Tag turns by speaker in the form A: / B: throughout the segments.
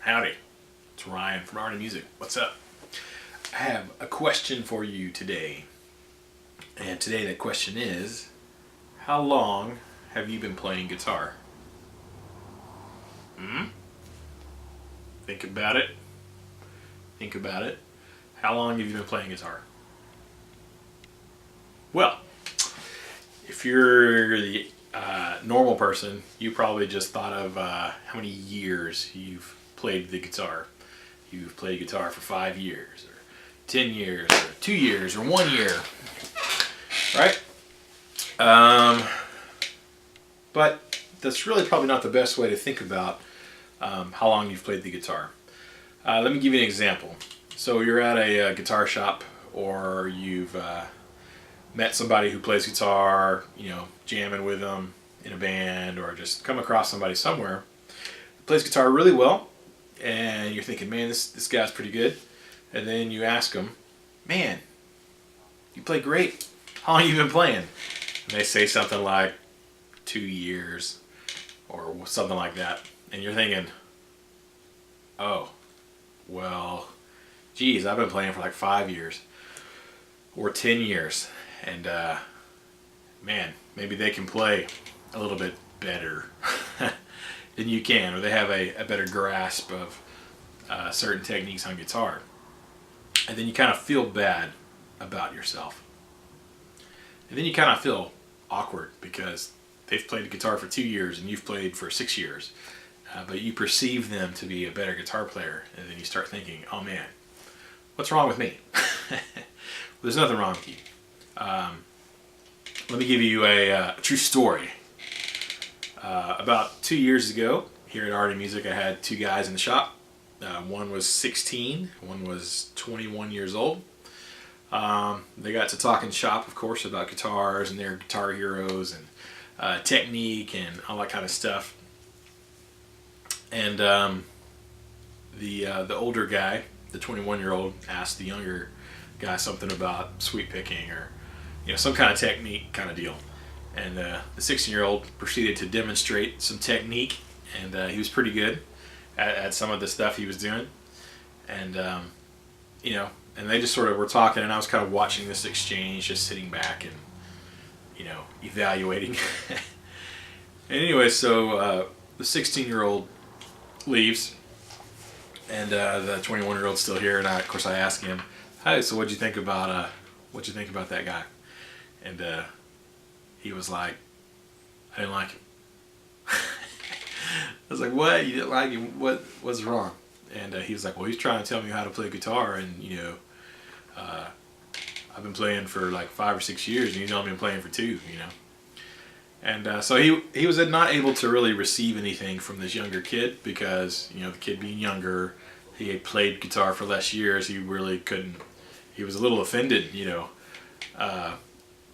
A: Howdy, it's Ryan from Art and Music. What's up? I have a question for you today. And today that question is, how long have you been playing guitar? Hmm? Think about it. Think about it. How long have you been playing guitar? Well, if you're the normal person, you probably just thought of how many years you've played the guitar. You've played guitar for 5 years, or 10 years, or 2 years, or 1 year, right? But that's really probably not the best way to think about how long you've played the guitar. Let me give you an example. So you're at a guitar shop, or you've met somebody who plays guitar, jamming with them in a band, or just come across somebody somewhere who plays guitar really well, and you're thinking, man, this guy's pretty good. And then you ask them, man, you play great. How long have you been playing? And they say something like 2 years or something like that. And you're thinking, oh, well, geez, I've been playing for like 5 years or 10 years. And man, maybe they can play a little bit better than you can, or they have a better grasp of certain techniques on guitar. And then you kind of feel bad about yourself. And then you kind of feel awkward because they've played the guitar for 2 years and you've played for 6 years. But you perceive them to be a better guitar player, and then you start thinking, oh man, what's wrong with me? Well, there's nothing wrong with you. Let me give you a true story. About 2 years ago, here at Art and Music, I had two guys in the shop. One was 16, one was 21 years old. They got to talking shop, of course, about guitars and their guitar heroes and technique and all that kind of stuff. And the older guy, the 21-year-old, asked the younger guy something about sweep picking or some kind of technique kind of deal. And the 16-year-old proceeded to demonstrate some technique, and he was pretty good at some of the stuff he was doing. And and they just sort of were talking, and I was kind of watching this exchange, just sitting back and evaluating. And anyway, so the 16-year-old leaves, and the 21-year-old's still here. And of course, I asked him, "Hey, so what'd you think about that guy?" And he was like, "I didn't like him." I was like, "What? You didn't like him? What's wrong?" And he was like, "Well, he's trying to tell me how to play guitar, and I've been playing for like 5 or 6 years, and he's only been playing for 2, And so he was not able to really receive anything from this younger kid because the kid being younger, he had played guitar for less years. He really couldn't. He was a little offended,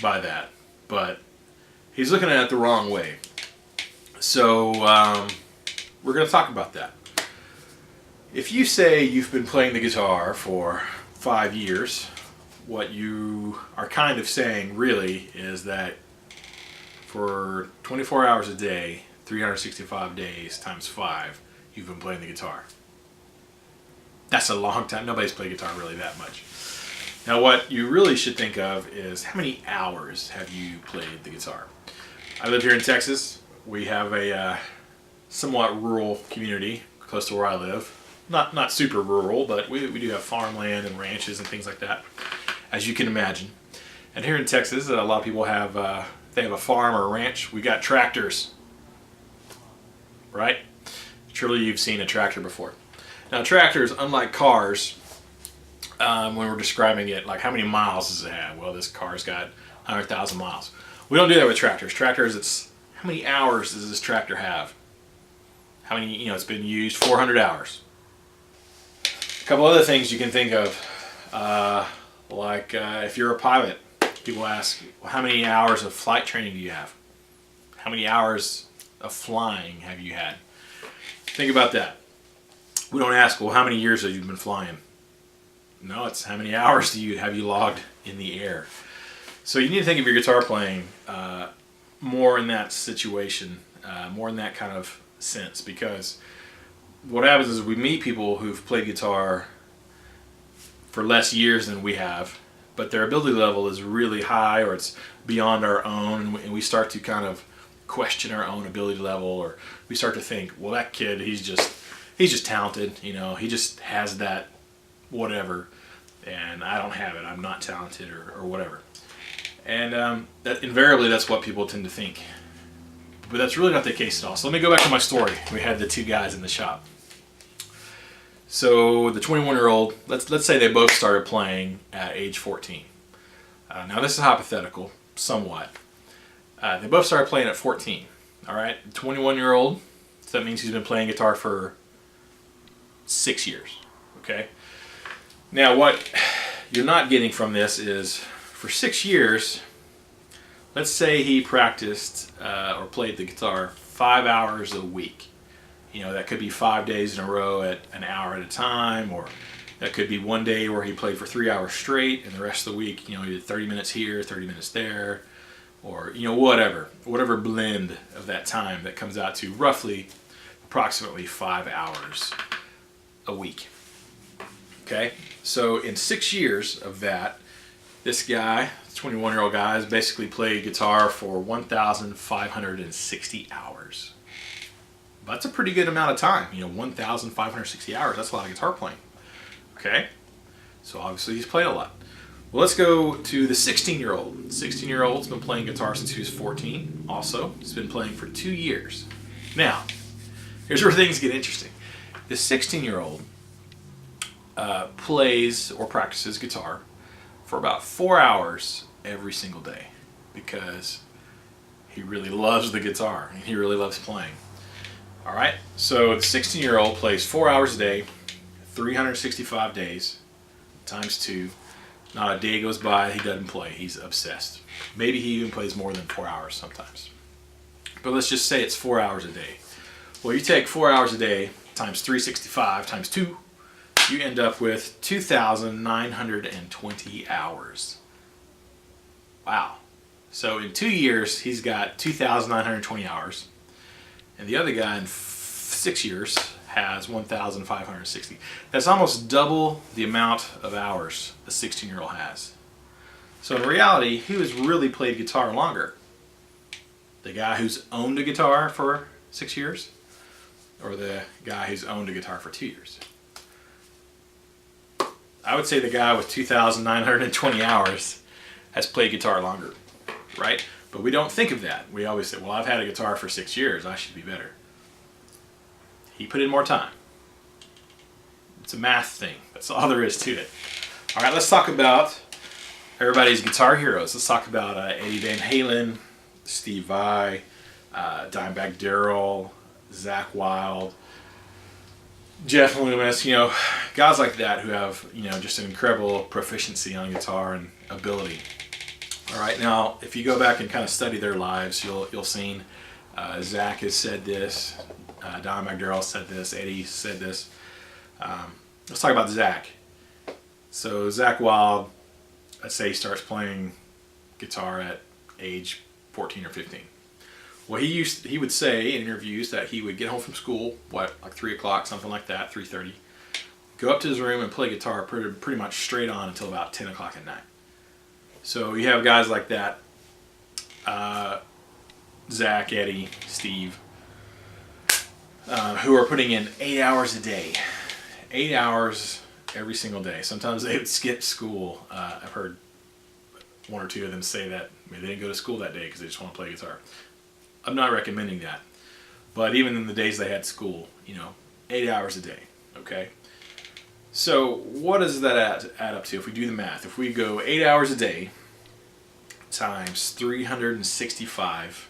A: by that, but he's looking at it the wrong way. So we're going to talk about that. If you say you've been playing the guitar for 5 years, what you are kind of saying really is that for 24 hours a day, 365 days times 5, you've been playing the guitar. That's a long time. Nobody's played guitar really that much. Now what you really should think of is, how many hours have you played the guitar? I live here in Texas. We have a somewhat rural community close to where I live. Not super rural, but we do have farmland and ranches and things like that, as you can imagine. And here in Texas, a lot of people have they have a farm or a ranch. We got tractors, right? Surely you've seen a tractor before. Now tractors, unlike cars, when we're describing it, like how many miles does it have? Well, this car's got 100,000 miles. We don't do that with tractors. Tractors, it's how many hours does this tractor have? How many, it's been used 400 hours. A couple other things you can think of, like if you're a pilot, people ask, well, how many hours of flight training do you have? How many hours of flying have you had? Think about that. We don't ask, well, how many years have you been flying? No, it's how many hours have you logged in the air. So you need to think of your guitar playing more in that situation, more in that kind of sense, because what happens is we meet people who've played guitar for less years than we have, but their ability level is really high, or it's beyond our own, and we start to kind of question our own ability level, or we start to think, well, that kid, he's just talented, you know, he just has that whatever, and I don't have it, I'm not talented, or whatever. And that invariably, that's what people tend to think. But that's really not the case at all. So let me go back to my story. We had the two guys in the shop. So the 21-year-old, let's say they both started playing at age 14. Now this is hypothetical, somewhat. They both started playing at 14. All right, the 21-year-old, so that means he's been playing guitar for 6 years. Okay. Now what you're not getting from this is, for 6 years, let's say he practiced or played the guitar 5 hours a week. You know, that could be 5 days in a row at an hour at a time, or that could be one day where he played for 3 hours straight, and the rest of the week, you know, he did 30 minutes here, 30 minutes there, or, you know, whatever blend of that time that comes out to roughly approximately 5 hours a week. Okay, so in 6 years of that, this guy, 21-year-old guy, has basically played guitar for 1,560 hours. That's a pretty good amount of time. You know, 1,560 hours, that's a lot of guitar playing. Okay, so obviously he's played a lot. Well, let's go to the 16-year-old. The 16-year-old's been playing guitar since he was 14. Also, he's been playing for 2 years. Now, here's where things get interesting. The 16-year-old plays or practices guitar for about 4 hours every single day, because he really loves the guitar and he really loves playing. All right, so the 16-year-old plays 4 hours a day, 365 days, times 2. Not a day goes by he doesn't play. He's obsessed. Maybe he even plays more than 4 hours sometimes. But let's just say it's 4 hours a day. Well, you take 4 hours a day times 365 times 2, you end up with 2,920 hours. Wow. So in 2 years, he's got 2,920 hours. And the other guy in 6 years has 1,560. That's almost double the amount of hours a 16-year-old has. So in reality, who has really played guitar longer? The guy who's owned a guitar for 6 years, or the guy who's owned a guitar for 2 years? I would say the guy with 2,920 hours has played guitar longer, right? But we don't think of that. We always say, well, I've had a guitar for 6 years, I should be better. He put in more time. It's a math thing. That's all there is to it. All right, let's talk about everybody's guitar heroes. Let's talk about Eddie Van Halen, Steve Vai, Dimebag Darrell, Zakk Wylde, Jeff Loomis, you know, guys like that who have, you know, just an incredible proficiency on guitar and ability. All right, now if you go back and kind of study their lives, you'll see Zakk has said this, Dimebag Darrell said this, Eddie said this. Let's talk about Zakk. So Zakk Wylde, let's say he starts playing guitar at age 14 or 15. Well, he would say in interviews that he would get home from school, like 3 o'clock, something like that, 3:30, go up to his room and play guitar pretty much straight on until about 10 o'clock at night. So you have guys like that, Zakk, Eddie, Steve, who are putting in 8 hours a day. 8 hours every single day. Sometimes they would skip school. I've heard one or two of them say that maybe they didn't go to school that day because they just want to play guitar. I'm not recommending that. But even in the days they had school, you know, 8 hours a day, okay? So what does that add up to if we do the math? If we go 8 hours a day times 365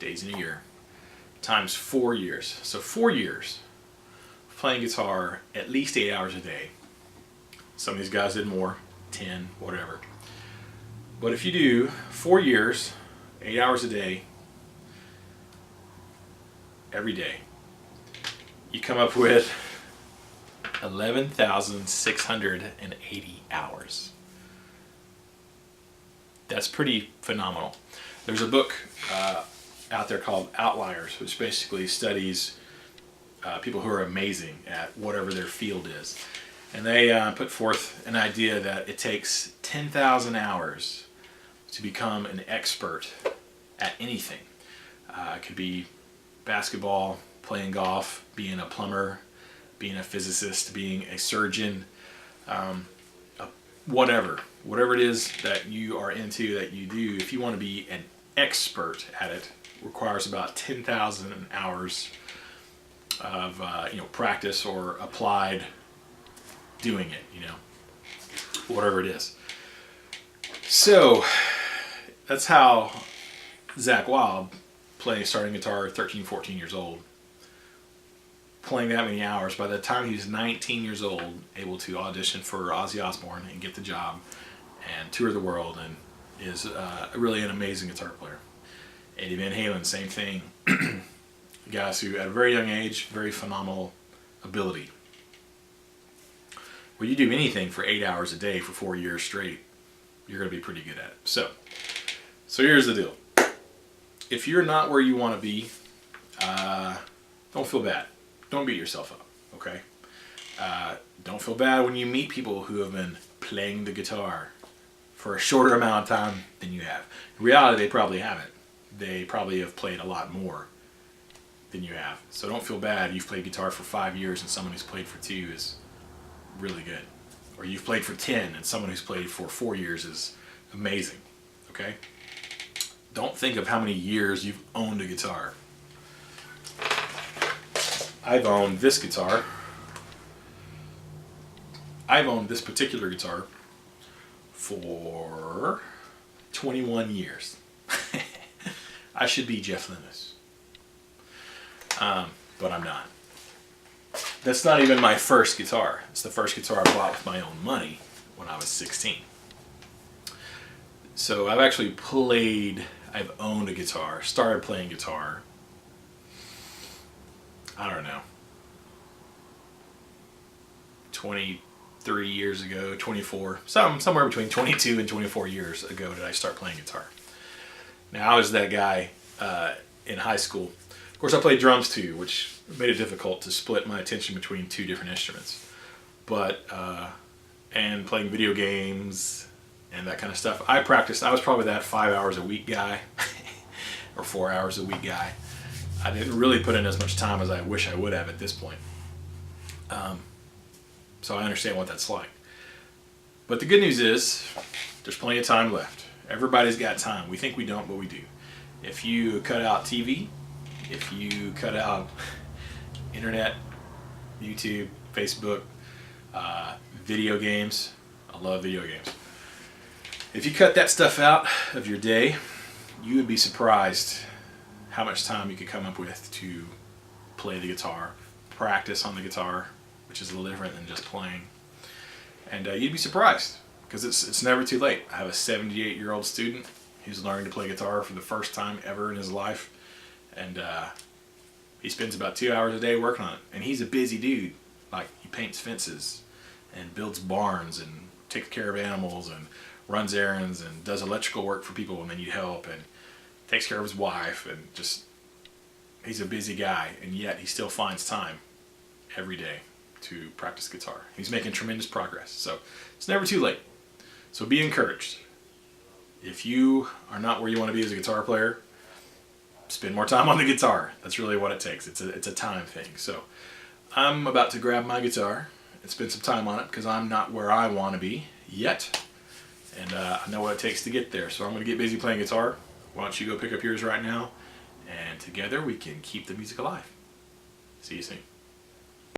A: days in a year times 4 years. So 4 years playing guitar at least 8 hours a day. Some of these guys did more, 10, whatever. But if you do 4 years, 8 hours a day, every day, you come up with 11,680 hours. That's pretty phenomenal. There's a book out there called Outliers, which basically studies people who are amazing at whatever their field is. And they put forth an idea that it takes 10,000 hours to become an expert at anything. It could be basketball, playing golf, being a plumber, being a physicist, being a surgeon, whatever it is that you are into, that you do. If you want to be an expert at it, requires about 10,000 hours of practice or applied doing it, whatever it is. So that's how Zakk Wylde, starting guitar at 13, 14 years old, playing that many hours. By the time he was 19 years old, able to audition for Ozzy Osbourne and get the job and tour the world, and is really an amazing guitar player. Eddie Van Halen, same thing. Guys who at a very young age, very phenomenal ability. Well, you do anything for 8 hours a day for 4 years straight, you're going to be pretty good at it. So here's the deal. If you're not where you want to be, don't feel bad. Don't beat yourself up, okay? Don't feel bad when you meet people who have been playing the guitar for a shorter amount of time than you have. In reality, they probably haven't. They probably have played a lot more than you have. So don't feel bad. You've played guitar for 5 years and someone who's played for 2 is really good. Or you've played for 10 and someone who's played for 4 years is amazing, okay? Don't think of how many years you've owned a guitar. I've owned this guitar. I've owned this particular guitar for 21 years. I should be Jeff Loomis. But I'm not. That's not even my first guitar. It's the first guitar I bought with my own money when I was 16. So I've actually I've owned a guitar, started playing guitar, I don't know, 23 years ago, 24, somewhere between 22 and 24 years ago did I start playing guitar. Now I was that guy in high school. Of course I played drums too, which made it difficult to split my attention between 2 different instruments. But, and playing video games and that kind of stuff. I practiced. I was probably that 5 hours a week guy or 4 hours a week guy. I didn't really put in as much time as I wish I would have at this point. So I understand what that's like. But the good news is there's plenty of time left. Everybody's got time. We think we don't, but we do. If you cut out TV, if you cut out internet, YouTube, Facebook, video games. I love video games. If you cut that stuff out of your day, you would be surprised how much time you could come up with to play the guitar, practice on the guitar, which is a little different than just playing. And you'd be surprised, because it's never too late. I have a 78-year-old student who's learning to play guitar for the first time ever in his life, and he spends about 2 hours a day working on it. And he's a busy dude. Like, he paints fences and builds barns and takes care of animals and runs errands and does electrical work for people when they need help and takes care of his wife, and just, he's a busy guy, and yet he still finds time every day to practice guitar. He's making tremendous progress. So it's never too late. So be encouraged. If you are not where you want to be as a guitar player, spend more time on the guitar. That's really what it takes. It's a time thing. So I'm about to grab my guitar and spend some time on it, because I'm not where I want to be yet. And I know what it takes to get there. So I'm going to get busy playing guitar. Why don't you go pick up yours right now, and together we can keep the music alive. See you soon.